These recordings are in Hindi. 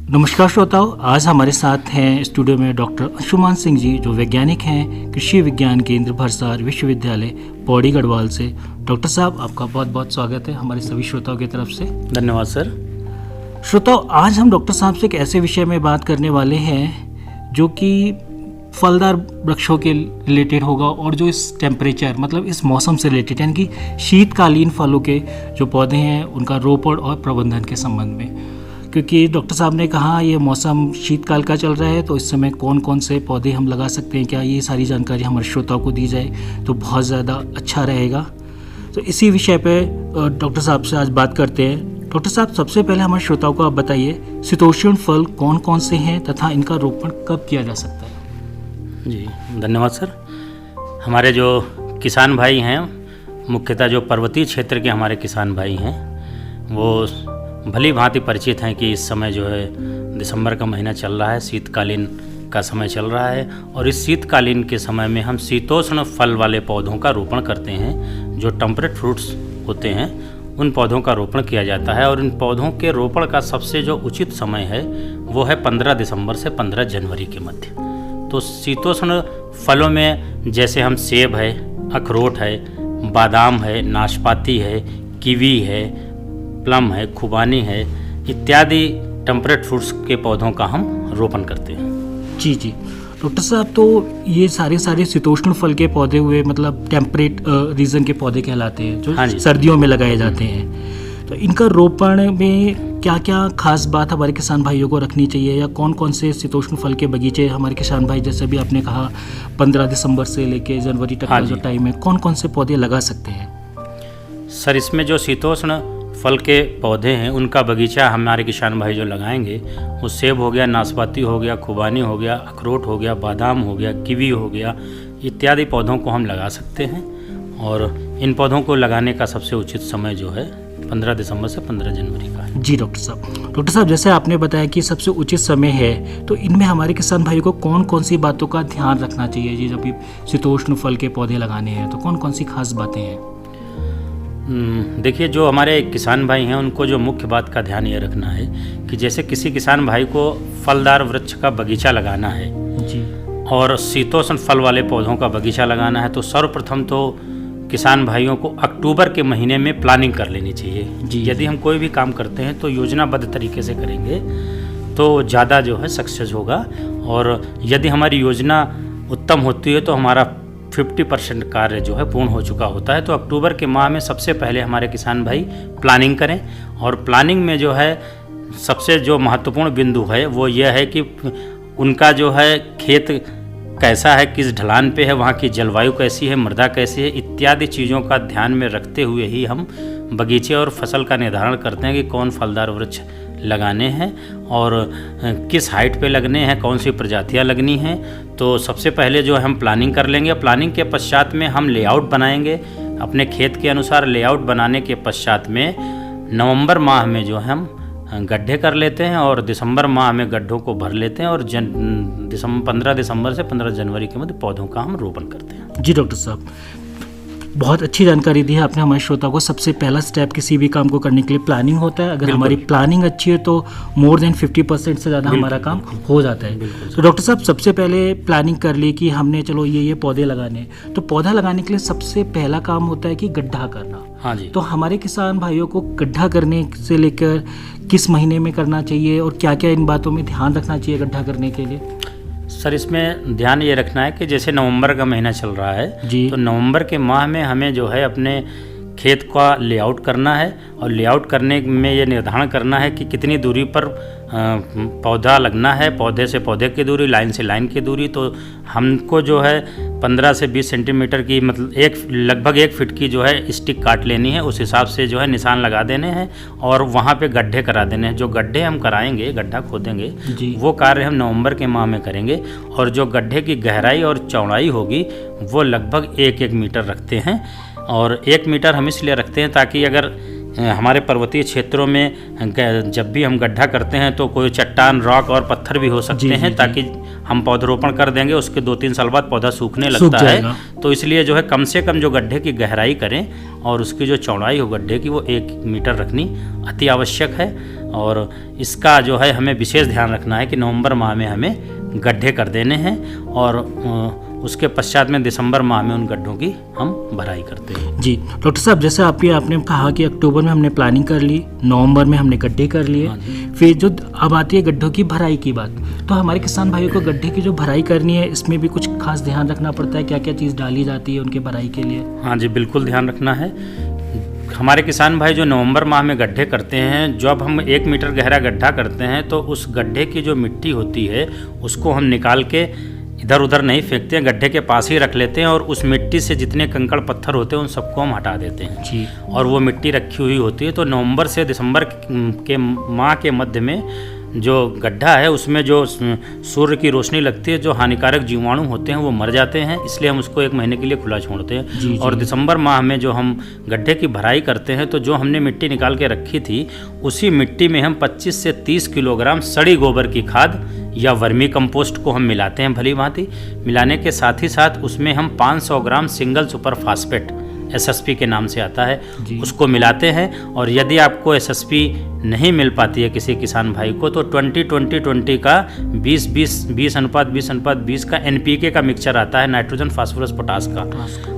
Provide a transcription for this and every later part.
नमस्कार श्रोताओं, आज हमारे साथ हैं स्टूडियो में डॉक्टर अंशुमान सिंह जी, जो वैज्ञानिक हैं कृषि विज्ञान केंद्र भरसार विश्वविद्यालय पौड़ी गढ़वाल से। डॉक्टर साहब, आपका बहुत बहुत स्वागत है हमारे सभी श्रोताओं की तरफ से। धन्यवाद सर। श्रोताओं, आज हम डॉक्टर साहब से एक ऐसे विषय में बात करने वाले हैं जो कि फलदार वृक्षों के रिलेटेड होगा और जो इस टेम्परेचर मतलब इस मौसम से रिलेटेड, यानी कि शीतकालीन फलों के जो पौधे हैं उनका रोपण और प्रबंधन के संबंध में। क्योंकि डॉक्टर साहब ने कहा ये मौसम शीतकाल का चल रहा है, तो इस समय कौन कौन से पौधे हम लगा सकते हैं, क्या ये सारी जानकारी हमारे श्रोताओं को दी जाए तो बहुत ज़्यादा अच्छा रहेगा। तो इसी विषय पे डॉक्टर साहब से आज बात करते हैं। डॉक्टर साहब, सबसे पहले हमारे श्रोताओं को आप बताइए शीतोष्ण फल कौन कौन से हैं तथा इनका रोपण कब किया जा सकता है। जी धन्यवाद सर। हमारे जो किसान भाई हैं, मुख्यतः जो पर्वतीय क्षेत्र के हमारे किसान भाई हैं, वो भली भांति परिचित हैं कि इस समय जो है दिसंबर का महीना चल रहा है, शीतकालीन का समय चल रहा है और इस शीतकालीन के समय में हम शीतोष्ण फल वाले पौधों का रोपण करते हैं। जो टेम्परेट फ्रूट्स होते हैं उन पौधों का रोपण किया जाता है और इन पौधों के रोपण का सबसे जो उचित समय है वो है 15 दिसंबर से 15 जनवरी के मध्य। तो शीतोष्ण फलों में जैसे हम सेब है, अखरोट है, बादाम है, नाशपाती है, कीवी है, प्लम है, खुबानी है इत्यादि टेम्परेट फ्रूट्स के पौधों का हम रोपण करते हैं। जी जी डॉक्टर साहब, तो ये सारे शीतोष्ण फल के पौधे हुए, मतलब टेम्परेट रीजन के पौधे कहलाते हैं, जो सर्दियों में लगाए जाते हैं। तो इनका रोपण में क्या क्या खास बात हमारे किसान भाइयों को रखनी चाहिए, या कौन कौन से शीतोष्ण फल के बगीचे हमारे किसान भाई, जैसे भी आपने कहा 15 दिसंबर से लेके जनवरी तक का जो टाइम है, कौन कौन से पौधे लगा सकते हैं। सर, इसमें जो शीतोष्ण फल के पौधे हैं उनका बगीचा हमारे किसान भाई जो लगाएंगे, वो सेब हो गया, नाशपाती हो गया, खुबानी हो गया, अखरोट हो गया, बादाम हो गया, कीवी हो गया इत्यादि पौधों को हम लगा सकते हैं। और इन पौधों को लगाने का सबसे उचित समय जो है 15 दिसंबर से 15 जनवरी का है। जी डॉक्टर साहब, जैसे आपने बताया कि सबसे उचित समय है, तो इनमें हमारे किसान भाइयों को कौन कौन सी बातों का ध्यान रखना चाहिए जी, जब भी शीतोष्ण फल के पौधे लगाने हैं तो कौन कौन सी खास बातें हैं। देखिए, जो हमारे किसान भाई हैं उनको जो मुख्य बात का ध्यान ये रखना है कि जैसे किसी किसान भाई को फलदार वृक्ष का बगीचा लगाना है जी, और शीतोष्ण फल वाले पौधों का बगीचा लगाना है, तो सर्वप्रथम तो किसान भाइयों को अक्टूबर के महीने में प्लानिंग कर लेनी चाहिए जी। यदि हम कोई भी काम करते हैं तो योजनाबद्ध तरीके से करेंगे तो ज़्यादा जो है सक्सेस होगा। और यदि हमारी योजना उत्तम होती है तो हमारा 50% कार्य जो है पूर्ण हो चुका होता है। तो अक्टूबर के माह में सबसे पहले हमारे किसान भाई प्लानिंग करें। और प्लानिंग में जो है सबसे जो महत्वपूर्ण बिंदु है वो यह है कि उनका जो है खेत कैसा है, किस ढलान पे है, वहाँ की जलवायु कैसी है, मृदा कैसी है इत्यादि चीज़ों का ध्यान में रखते हुए ही हम बगीचे और फसल का निर्धारण करते हैं कि कौन फलदार वृक्ष लगाने हैं और किस हाइट पे लगने हैं, कौन सी प्रजातियां लगनी हैं। तो सबसे पहले जो हम प्लानिंग कर लेंगे। प्लानिंग के पश्चात में हम लेआउट बनाएंगे अपने खेत के अनुसार। लेआउट बनाने के पश्चात में नवंबर माह में जो हम गड्ढे कर लेते हैं और दिसंबर माह में गड्ढों को भर लेते हैं और 15 दिसंबर से 15 जनवरी के मध्य पौधों का हम रोपण करते हैं। जी डॉक्टर साहब, बहुत अच्छी जानकारी दी है आपने हमारे श्रोता को। सबसे पहला स्टेप किसी भी काम को करने के लिए प्लानिंग होता है। अगर हमारी प्लानिंग अच्छी है तो मोर देन 50% से ज़्यादा हमारा काम हो जाता है। तो डॉक्टर साहब, सबसे पहले प्लानिंग कर ली कि हमने चलो ये पौधे लगाने, तो पौधा लगाने के लिए सबसे पहला काम होता है कि गड्ढा करना। हाँ जी। तो हमारे किसान भाइयों को गड्ढा करने से लेकर किस महीने में करना चाहिए और क्या क्या इन बातों में ध्यान रखना चाहिए गड्ढा करने के लिए। सर, इसमें ध्यान ये रखना है कि जैसे नवंबर का महीना चल रहा है जी, तो नवंबर के माह में हमें जो है अपने खेत का लेआउट करना है और लेआउट करने में ये निर्धारण करना है कि कितनी दूरी पर पौधा लगना है, पौधे से पौधे की दूरी, लाइन से लाइन की दूरी। तो हमको जो है 15 से 20 सेंटीमीटर की, मतलब लगभग 1 फीट की जो है स्टिक काट लेनी है। उस हिसाब से जो है निशान लगा देने हैं और वहाँ पे गड्ढे करा देने हैं। जो गड्ढे हम कराएंगे, गड्ढा खोदेंगे, वो कार्य हम नवंबर के माह में करेंगे। और जो गड्ढे की गहराई और चौड़ाई होगी वो लगभग 1-1 मीटर रखते हैं। और 1 मीटर हम इसलिए रखते हैं ताकि अगर हमारे पर्वतीय क्षेत्रों में जब भी हम गड्ढा करते हैं तो कोई चट्टान, रॉक और पत्थर भी हो सकते हैं, ताकि हम पौधरोपण कर देंगे उसके 2-3 साल बाद पौधा सूखने लगता है। तो इसलिए जो है कम से कम जो गड्ढे की गहराई करें और उसकी जो चौड़ाई हो गड्ढे की वो 1 मीटर रखनी अति आवश्यक है। और इसका जो है हमें विशेष ध्यान रखना है कि नवंबर माह में हमें गड्ढे कर देने हैं और उसके पश्चात में दिसंबर माह में उन गड्ढों की हम भराई करते हैं। जी डॉक्टर साहब, जैसे आपने कहा कि अक्टूबर में हमने प्लानिंग कर ली, नवंबर में हमने गड्ढे कर लिए, फिर जो अब आती है गड्ढों की भराई की बात, तो हमारे किसान भाइयों को गड्ढे की जो भराई करनी है इसमें भी कुछ खास ध्यान रखना पड़ता है? क्या क्या चीज़ डाली जाती है उनके भराई के लिए? हाँ जी, बिल्कुल ध्यान रखना है। हमारे किसान भाई जो नवंबर माह में गड्ढे करते हैं, जब हम 1 मीटर गहरा गड्ढा करते हैं तो उस गड्ढे की जो मिट्टी होती है उसको हम निकाल के इधर उधर नहीं फेंकते हैं, गड्ढे के पास ही रख लेते हैं और उस मिट्टी से जितने कंकड़ पत्थर होते हैं उन सबको हम हटा देते हैं जी। और वो मिट्टी रखी हुई होती है। तो नवंबर से दिसंबर के माह के मध्य में जो गड्ढा है उसमें जो सूर्य की रोशनी लगती है, जो हानिकारक जीवाणु होते हैं वो मर जाते हैं, इसलिए हम उसको 1 महीने के लिए खुला छोड़ते हैं। जी। और दिसंबर माह में जो हम गड्ढे की भराई करते हैं तो जो हमने मिट्टी निकाल के रखी थी उसी मिट्टी में हम 25 से 30 किलोग्राम सड़ी गोबर की खाद या वर्मी कंपोस्ट को हम मिलाते हैं भली भांति। मिलाने के साथ ही साथ उसमें हम 500 ग्राम सिंगल सुपर फास्फेट SSP के नाम से आता है उसको मिलाते हैं। और यदि आपको SSP नहीं मिल पाती है किसी किसान भाई को तो 20-20-20 का 20-20 का NPK का मिक्सचर आता है, नाइट्रोजन फास्फोरस पोटास का,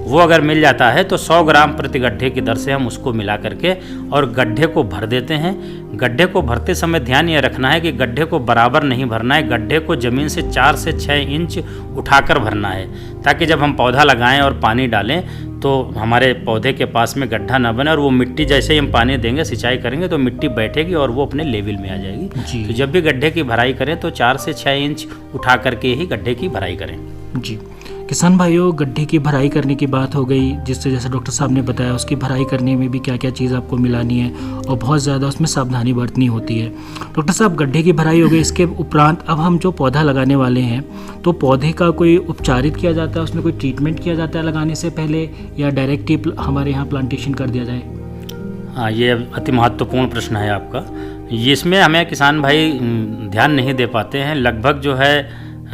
वो अगर मिल जाता है तो 100 ग्राम प्रति गड्ढे की दर से हम उसको मिला करके और गड्ढे को भर देते हैं। गड्ढे को भरते समय ध्यान ये रखना है कि गड्ढे को बराबर नहीं भरना है, गड्ढे को ज़मीन से 4 से 6 इंच उठाकर भरना है, ताकि जब हम पौधा लगाएं और पानी डालें तो हमारे पौधे के पास में गड्ढा ना बने और वो मिट्टी जैसे ही हम पानी देंगे, सिंचाई करेंगे तो मिट्टी बैठेगी और वो अपने लेवल में आ जाएगी। तो जब भी गड्ढे की भराई करें तो 4 से 6 इंच उठा करके ही गड्ढे की भराई करें। जी किसान भाइयों, गड्ढे की भराई करने की बात हो गई, जिससे जैसे डॉक्टर साहब ने बताया उसकी भराई करने में भी क्या क्या चीज़ आपको मिलानी है और बहुत ज़्यादा उसमें सावधानी बरतनी होती है। डॉक्टर साहब, गड्ढे की भराई हो गई, इसके उपरांत अब हम जो पौधा लगाने वाले हैं तो पौधे का कोई उपचारित किया जाता है, उसमें कोई ट्रीटमेंट किया जाता है लगाने से पहले, या डायरेक्ट ही हमारे यहाँ प्लांटेशन कर दिया जाए? हाँ, ये अति महत्वपूर्ण प्रश्न है आपका। इसमें हमें किसान भाई ध्यान नहीं दे पाते हैं। लगभग जो है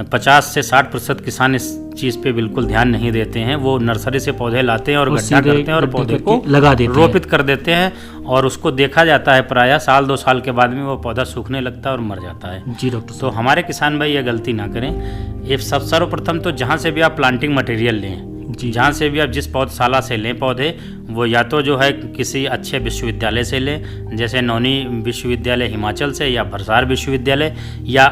50 से 60% किसान इस चीज़ पे बिल्कुल ध्यान नहीं देते हैं। वो नर्सरी से पौधे लाते हैं और गड्ढा करते हैं और पौधे को लगा देते हैं, रोपित कर देते हैं और उसको देखा जाता है प्रायः 1-2 साल के बाद में वो पौधा सूखने लगता है और मर जाता है। जी डॉक्टर। तो हमारे किसान भाई ये गलती ना करें। ये सर्वप्रथम तो जहाँ से भी आप प्लांटिंग मटेरियल लें, जहाँ से भी आप जिस पौधशाला से लें पौधे, वो या तो जो है किसी अच्छे विश्वविद्यालय से लें, जैसे नौनी विश्वविद्यालय हिमाचल से या भरसार विश्वविद्यालय, या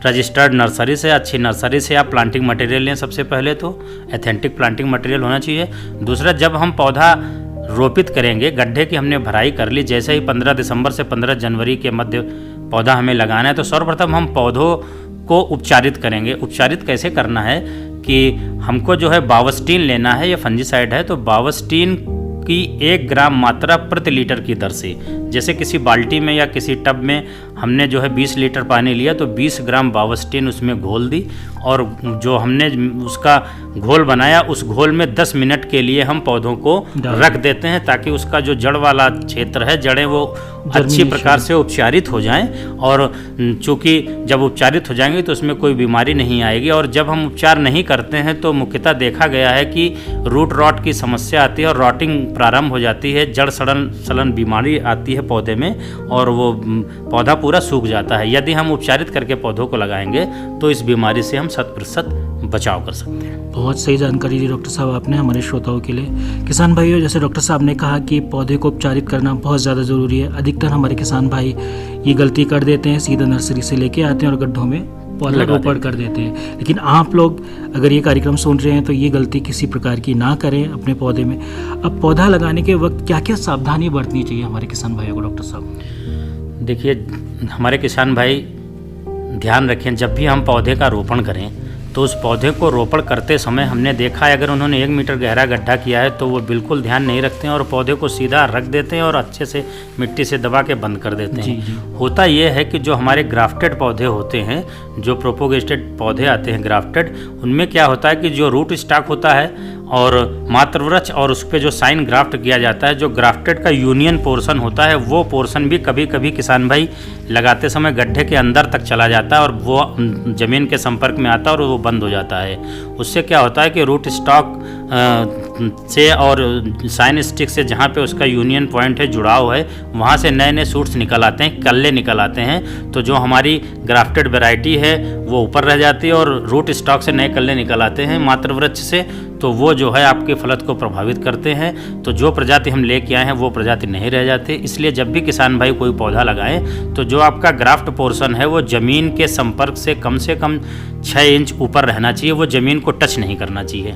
रजिस्टर्ड नर्सरी से, अच्छी नर्सरी से आप प्लांटिंग मटेरियल लें। सबसे पहले तो एथेंटिक प्लांटिंग मटेरियल होना चाहिए। दूसरा, जब हम पौधा रोपित करेंगे, गड्ढे की हमने भराई कर ली, जैसे ही 15 दिसंबर से 15 जनवरी के मध्य पौधा हमें लगाना है तो सर्वप्रथम हम पौधों को उपचारित करेंगे। उपचारित कैसे करना है कि हमको जो है बावस्टीन लेना है, या फंजीसाइड है तो बावस्टीन की 1 ग्राम मात्रा प्रति लीटर की दर से, जैसे किसी बाल्टी में या किसी टब में हमने जो है 20 लीटर पानी लिया तो 20 ग्राम बावस्टीन उसमें घोल दी और जो हमने उसका घोल बनाया उस घोल में 10 मिनट के लिए हम पौधों को रख देते हैं, ताकि उसका जो जड़ वाला क्षेत्र है, जड़ें वो अच्छी प्रकार से उपचारित हो जाएं। और चूँकि जब उपचारित हो जाएंगे तो उसमें कोई बीमारी नहीं आएगी। और जब हम उपचार नहीं करते हैं तो मुख्यतः देखा गया है कि रूट रॉट की समस्या आती है और रॉटिंग प्रारंभ हो जाती है, जड़ सड़न बीमारी आती है पौधे में और वो पौधा पूरा सूख जाता है। यदि हम उपचारित करके पौधों को लगाएंगे तो इस बीमारी से हम 100% बचाव कर सकते हैं। बहुत सही जानकारी दी डॉक्टर साहब आपने हमारे श्रोताओं के लिए। किसान भाइयों, जैसे डॉक्टर साहब ने कहा कि पौधे को उपचारित करना बहुत ज़्यादा ज़रूरी है। अधिकतर हमारे किसान भाई ये गलती कर देते हैं, सीधा नर्सरी से लेके आते हैं और गड्ढों में पौधा रोपण कर देते हैं। लेकिन आप लोग अगर ये कार्यक्रम सुन रहे हैं तो ये गलती किसी प्रकार की ना करें अपने पौधे में। अब पौधा लगाने के वक्त क्या क्या सावधानी बरतनी चाहिए हमारे किसान भाइयों को डॉक्टर साहब? देखिए, हमारे किसान भाई ध्यान रखें, जब भी हम पौधे का रोपण करें तो उस पौधे को रोपण करते समय हमने देखा है अगर उन्होंने 1 मीटर गहरा गड्ढा किया है तो वो बिल्कुल ध्यान नहीं रखते हैं और पौधे को सीधा रख देते हैं और अच्छे से मिट्टी से दबा के बंद कर देते हैं। होता ये है कि जो हमारे ग्राफ्टेड पौधे होते हैं, जो प्रोपोगेटेड पौधे आते हैं ग्राफ्टेड, उनमें क्या होता है कि जो रूट स्टॉक होता है और मातृवृक्ष और उस पर जो साइन ग्राफ्ट किया जाता है, जो ग्राफ्टेड का यूनियन पोर्शन होता है वो पोर्शन भी कभी कभी किसान भाई लगाते समय गड्ढे के अंदर तक चला जाता है और वो ज़मीन के संपर्क में आता है और वो बंद हो जाता है। उससे क्या होता है कि रूट स्टॉक से और साइन स्टिक से जहाँ पे उसका यूनियन पॉइंट है, जुड़ाव है, वहाँ से नए नए सूट्स निकल आते हैं, कल्ले निकल आते हैं। तो जो हमारी ग्राफ्टेड वैरायटी है वो ऊपर रह जाती है और रूट स्टॉक से नए कल्ले निकल आते हैं मातृवृक्ष से, तो वो जो है आपके फलत को प्रभावित करते हैं। तो जो प्रजाति हम लेके आए हैं वो प्रजाति नहीं रह जाती। इसलिए जब भी किसान भाई कोई पौधा लगाएं तो जो आपका ग्राफ्ट पोर्शन है वो ज़मीन के संपर्क से कम 6 इंच ऊपर रहना चाहिए, वो ज़मीन को टच नहीं करना चाहिए।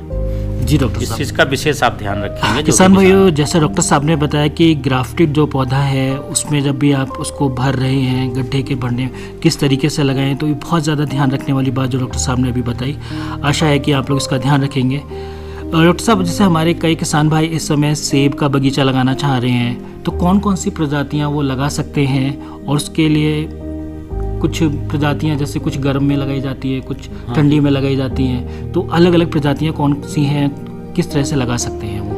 जी डॉक्टर इस साहब, चीज़ का विशेष आप ध्यान रखेंगे। किसान भाइयों, जैसे डॉक्टर साहब ने बताया कि ग्राफ्टेड जो पौधा है उसमें जब भी आप उसको भर रहे हैं गड्ढे के भरने किस तरीके से लगाएं, तो ये बहुत ज़्यादा ध्यान रखने वाली बात जो डॉक्टर साहब ने अभी बताई। आशा है कि आप लोग इसका ध्यान रखेंगे। डॉक्टर साहब, जैसे हमारे कई किसान भाई इस समय सेब का बगीचा लगाना चाह रहे हैं, तो कौन कौन सी प्रजातियाँ वो लगा सकते हैं? और उसके लिए कुछ प्रजातियाँ जैसे कुछ गर्म में लगाई जाती है, कुछ ठंडी में लगाई जाती हैं, तो अलग अलग प्रजातियाँ कौन सी हैं, किस तरह से लगा सकते हैं वो?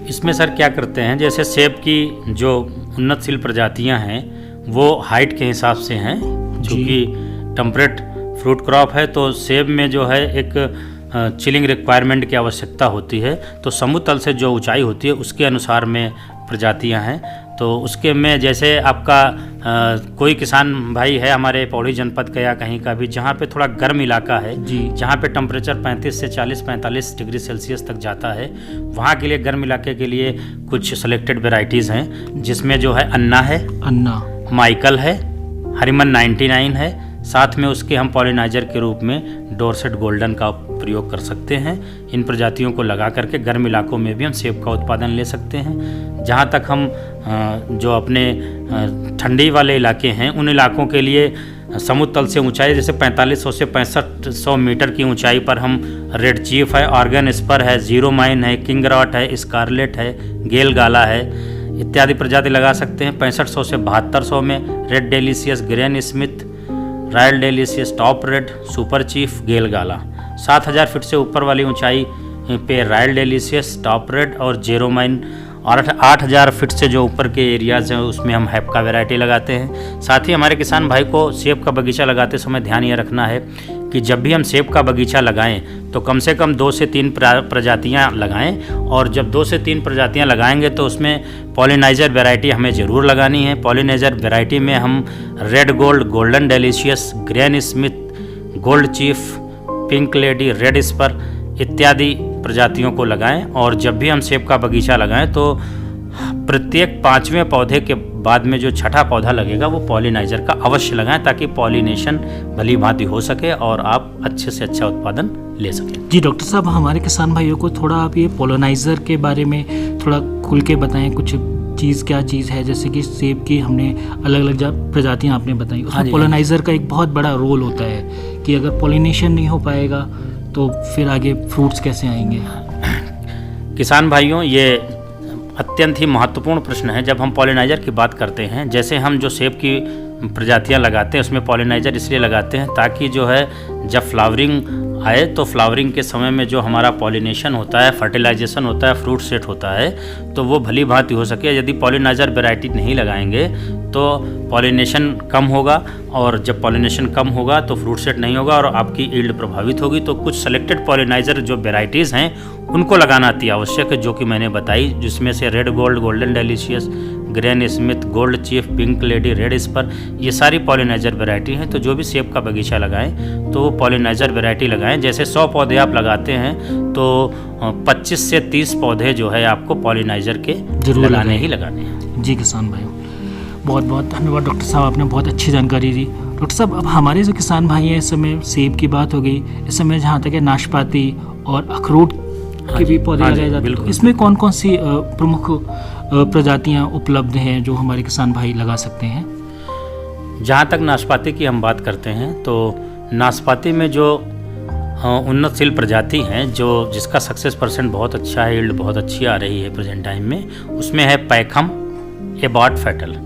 इसमें सर क्या करते हैं, जैसे सेब की जो उन्नतशील प्रजातियाँ हैं वो हाइट के हिसाब से हैं, क्योंकि टेम्परेट फ्रूट क्रॉप है तो सेब में जो है एक चिलिंग रिक्वायरमेंट की आवश्यकता होती है। तो समुद्र तल से जो ऊंचाई होती है उसके अनुसार में प्रजातियां हैं। तो उसके में जैसे आपका कोई किसान भाई है हमारे पौड़ी जनपद का या कहीं का भी जहाँ पे थोड़ा गर्म इलाका है, जहाँ पे टेम्परेचर 35 से 40-45 डिग्री सेल्सियस तक जाता है, वहाँ के लिए गर्म इलाके के लिए कुछ सेलेक्टेड वेराइटीज़ हैं, जिसमें जो है अन्ना माइकल है, हरिमन 99 है, साथ में उसके हम पॉलिनाइजर के रूप में डोरसेट गोल्डन का प्रयोग कर सकते हैं। इन प्रजातियों को लगा करके गर्म इलाकों में भी हम सेब का उत्पादन ले सकते हैं। जहाँ तक हम जो अपने ठंडी वाले इलाके हैं उन इलाकों के लिए समुद्र तल से ऊंचाई जैसे 4500 से 6500 मीटर की ऊंचाई पर हम रेड चीफ है, ऑर्गन स्पर है, जीरो माइन है, किंग रॉट है, स्कारलेट है, गेल गाला है इत्यादि प्रजाति लगा सकते हैं। 6500 से 7200 में red delicious, Granny Smith, royal delicious, top red, super chief, Gale Gala. 7000 feet से ऊपर वाली ऊंचाई पे रॉयल डेलिशियस, टॉप रेड और जेरोमाइन, और 8000 फीट से जो ऊपर के एरियाज़ हैं उसमें हम हैप्का वैरायटी लगाते हैं। साथ ही हमारे किसान भाई को सेब का बगीचा लगाते समय ध्यान ये रखना है कि जब भी हम सेब का बगीचा लगाएं तो कम से कम 2 से 3 प्रजातियां लगाएं, और जब 2 से 3 प्रजातियां लगाएंगे तो उसमें पॉलिनाइजर वैरायटी हमें ज़रूर लगानी है। पॉलिनाइजर वैरायटी में हम Red Gold, Golden Delicious, Granny Smith, Gold Chief, Pink Lady, Red Spur इत्यादि प्रजातियों को लगाएं। और जब भी हम सेब का बगीचा लगाएं तो प्रत्येक 5वें पौधे के बाद में जो छठा पौधा लगेगा वो पॉलिनाइजर का अवश्य लगाएं, ताकि पॉलिनेशन भली भांति हो सके और आप अच्छे से अच्छा उत्पादन ले सकें। जी डॉक्टर साहब, हमारे किसान भाइयों को थोड़ा आप ये पॉलिनाइजर के बारे में थोड़ा खुल के बताएं, कुछ चीज़ क्या चीज़ है? जैसे कि सेब की हमने अलग अलग प्रजातियाँ आपने बताई, उसमें पॉलिनाइजर का एक बहुत बड़ा रोल होता है कि अगर पॉलिनेशन नहीं हो पाएगा तो फिर आगे फ्रूट्स कैसे आएंगे? किसान भाइयों, ये अत्यंत ही महत्वपूर्ण प्रश्न है। जब हम पॉलिनाइजर की बात करते हैं, जैसे हम जो सेब की प्रजातियां लगाते हैं उसमें पॉलिनाइजर इसलिए लगाते हैं ताकि जो है जब फ्लावरिंग आए तो फ्लावरिंग के समय में जो हमारा पॉलिनेशन होता है, फर्टिलाइजेशन होता है, फ्रूट सेट होता है, तो वो भली भांति हो सके। यदि पॉलिनाइजर वैरायटी नहीं लगाएंगे तो पॉलिनेशन कम होगा, और जब पॉलिनेशन कम होगा तो फ्रूट सेट नहीं होगा और आपकी यील्ड प्रभावित होगी। तो कुछ सेलेक्टेड पॉलिनाइजर जो वेराइटीज़ हैं उनको लगाना अति आवश्यक है, जो कि मैंने बताई, जिसमें से Red Gold, Golden Delicious, Granny Smith, Gold Chief, Pink Lady, Red Spur, ये सारी पॉलिनाइजर वैरायटी हैं। तो जो भी सेब का बगीचा लगाएं तो वो पॉलिनाइजर वैरायटी लगाएं। जैसे 100 पौधे आप लगाते हैं तो 25 से 30 पौधे जो है आपको पॉलिनाइजर के लगाने ही लगाने हैं। जी किसान भाइयों, बहुत बहुत धन्यवाद डॉक्टर साहब, आपने बहुत अच्छी जानकारी दी। डॉक्टर साहब, अब हमारे जो किसान भाई हैं, इस समय सेब की बात हो गई, इस समय जहाँ तक है नाशपाती और अखरोट के भी पौधे लगाए जाते हैं, इसमें कौन कौन सी प्रमुख प्रजातियां उपलब्ध हैं जो हमारे किसान भाई लगा सकते हैं? जहाँ तक नाशपाती की हम बात करते हैं तो नाशपाती में जो उन्नतशील प्रजाति हैं जो जिसका सक्सेस परसेंट बहुत अच्छा है, यील्ड बहुत अच्छी आ रही है प्रेजेंट टाइम में, उसमें है पैखम, एबॉट फैटल।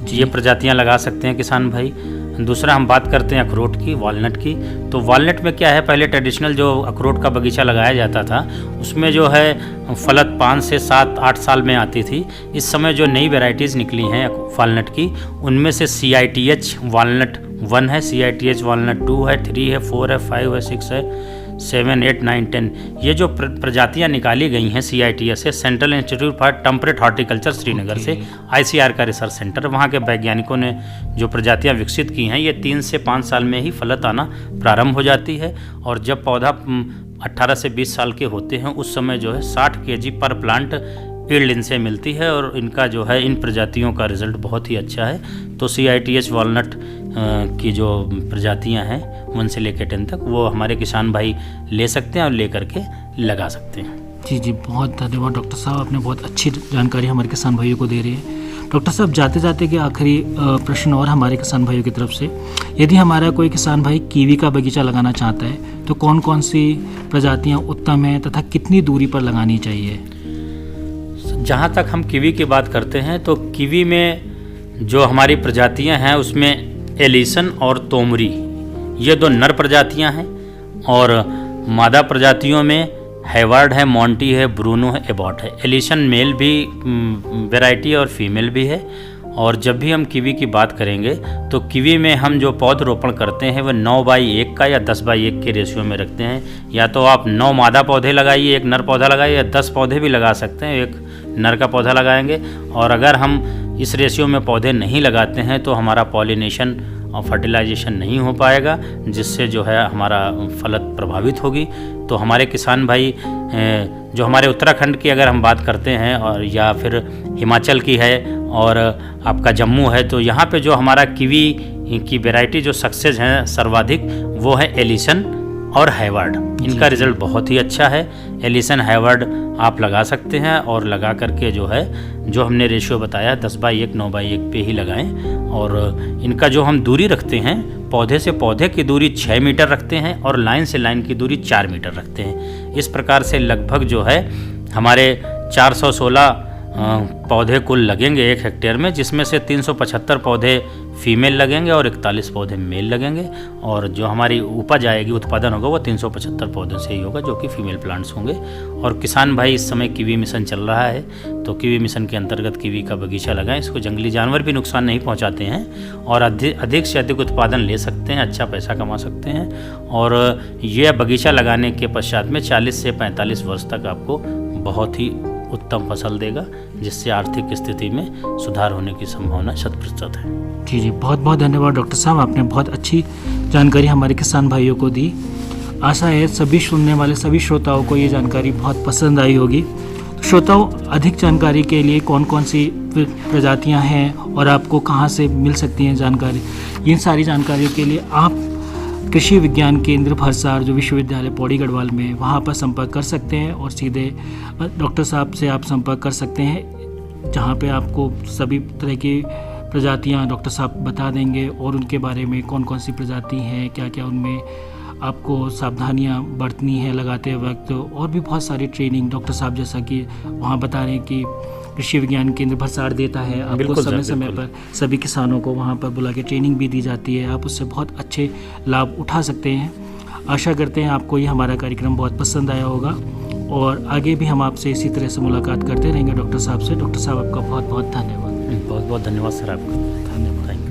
ये प्रजातियां लगा सकते हैं किसान भाई। दूसरा हम बात करते हैं अखरोट की, वॉलनट की। तो वॉलनट में क्या है, पहले ट्रेडिशनल जो अखरोट का बगीचा लगाया जाता था उसमें जो है फलत 5 से 7-8 साल में आती थी। इस समय जो नई वैरायटीज़ निकली हैं वॉलनट की, उनमें से CITH वॉलनट 1 है, CITH वॉलनट 2 है, 3 है, 4 है, 5 है, 6 है, 7, 8, 9, 10। ये जो प्रजातियां निकाली गई हैं CITH से, central institute for temperate horticulture Srinagar से, ICR का रिसर्च सेंटर, वहाँ के वैज्ञानिकों ने जो प्रजातियां विकसित की हैं, ये 3 से 5 साल में ही फलत आना प्रारंभ हो जाती है। और जब पौधा 18 से 20 साल के होते हैं उस समय जो है 60 kg पर प्लांट यील्ड इनसे मिलती है और इनका जो है इन प्रजातियों का रिज़ल्ट बहुत ही अच्छा है। तो CITH वॉलनट की जो प्रजातियां हैं 1 से लेकर 10 तक, वो हमारे किसान भाई ले सकते हैं और ले करके लगा सकते हैं। जी जी, बहुत धन्यवाद डॉक्टर साहब, आपने बहुत अच्छी जानकारी हमारे किसान भाइयों को दे रहे हैं। डॉक्टर साहब, जाते जाते के आखिरी प्रश्न और हमारे किसान भाइयों की तरफ से, यदि हमारा कोई किसान भाई कीवी का बगीचा लगाना चाहता है तो कौन कौन सी प्रजातियाँ उत्तम हैं तथा कितनी दूरी पर लगानी चाहिए? जहाँ तक हम कीवी की बात करते हैं तो कीवी में जो हमारी प्रजातियाँ हैं उसमें एलिसन और तोमरी, ये 2 नर प्रजातियाँ हैं। और मादा प्रजातियों में हैवार्ड है, मॉन्टी है, ब्रूनो है, एबॉट है। एलिसन मेल भी वैरायटी और फीमेल भी है। और जब भी हम कीवी की बात करेंगे तो कीवी में हम जो पौधरोपण करते हैं वह 9/1 का या 10/1 के रेशियो में रखते हैं। या तो आप 9 मादा पौधे लगाइए, 1 नर पौधा लगाइए, या 10 पौधे भी लगा सकते हैं, 1 नर का पौधा लगाएंगे। और अगर हम इस रेशियो में पौधे नहीं लगाते हैं तो हमारा पॉलिनेशन और फर्टिलाइजेशन नहीं हो पाएगा, जिससे जो है हमारा फलत प्रभावित होगी। तो हमारे किसान भाई जो हमारे उत्तराखंड की अगर हम बात करते हैं और या फिर हिमाचल की है और आपका जम्मू है, तो यहाँ पे जो हमारा कीवी की वैरायटी जो सक्सेस है सर्वाधिक वो है एलिसन और हैवार्ड। इनका रिज़ल्ट बहुत ही अच्छा है। एलिसन हैवार्ड आप लगा सकते हैं और लगा करके जो है जो हमने रेशियो बताया 10/1 9/1 पे ही लगाएं। और इनका जो हम दूरी रखते हैं, पौधे से पौधे की दूरी 6 मीटर रखते हैं और लाइन से लाइन की दूरी 4 मीटर रखते हैं। इस प्रकार से लगभग जो है हमारे 416 पौधे कुल लगेंगे 1 हेक्टेयर में, जिसमें से 375 पौधे फीमेल लगेंगे और 41 पौधे मेल लगेंगे। और जो हमारी उपज आएगी, उत्पादन होगा, वो 375 पौधों से ही होगा, जो कि फीमेल प्लांट्स होंगे। और किसान भाई इस समय कीवी मिशन चल रहा है, तो कीवी मिशन के अंतर्गत कीवी का बगीचा लगाएं। इसको जंगली जानवर भी नुकसान नहीं पहुंचाते हैं और अधिक से अधिक उत्पादन ले सकते हैं, अच्छा पैसा कमा सकते हैं। और यह बगीचा लगाने के पश्चात में 40 से 45 वर्ष तक आपको बहुत ही उत्तम फसल देगा, जिससे आर्थिक स्थिति में सुधार होने की संभावना 100% है। जी जी, बहुत बहुत धन्यवाद डॉक्टर साहब, आपने बहुत अच्छी जानकारी हमारे किसान भाइयों को दी। आशा है सभी सुनने वाले सभी श्रोताओं को ये जानकारी बहुत पसंद आई होगी। तो श्रोताओं, अधिक जानकारी के लिए कौन कौन सी प्रजातियां हैं और आपको कहां से मिल सकती हैं जानकारी, इन सारी जानकारियों के लिए आप कृषि विज्ञान केंद्र भरसार जो विश्वविद्यालय पौड़ी गढ़वाल में, वहाँ पर संपर्क कर सकते हैं और सीधे डॉक्टर साहब से आप संपर्क कर सकते हैं, जहाँ पे आपको सभी तरह की प्रजातियाँ डॉक्टर साहब बता देंगे और उनके बारे में कौन कौन सी प्रजाति हैं, क्या क्या उनमें आपको सावधानियाँ बरतनी है लगाते वक्त, और भी बहुत सारी ट्रेनिंग डॉक्टर साहब जैसा कि वहाँ बता रहे हैं कि कृषि विज्ञान केंद्र भरसार देता है आपको समय समय पर, सभी किसानों को वहाँ पर बुला के ट्रेनिंग भी दी जाती है, आप उससे बहुत अच्छे लाभ उठा सकते हैं। आशा करते हैं आपको ये हमारा कार्यक्रम बहुत पसंद आया होगा और आगे भी हम आपसे इसी तरह से मुलाकात करते रहेंगे डॉक्टर साहब से। डॉक्टर साहब, आपका बहुत बहुत धन्यवाद। बहुत बहुत धन्यवाद सर, आपका धन्यवाद। Thank you.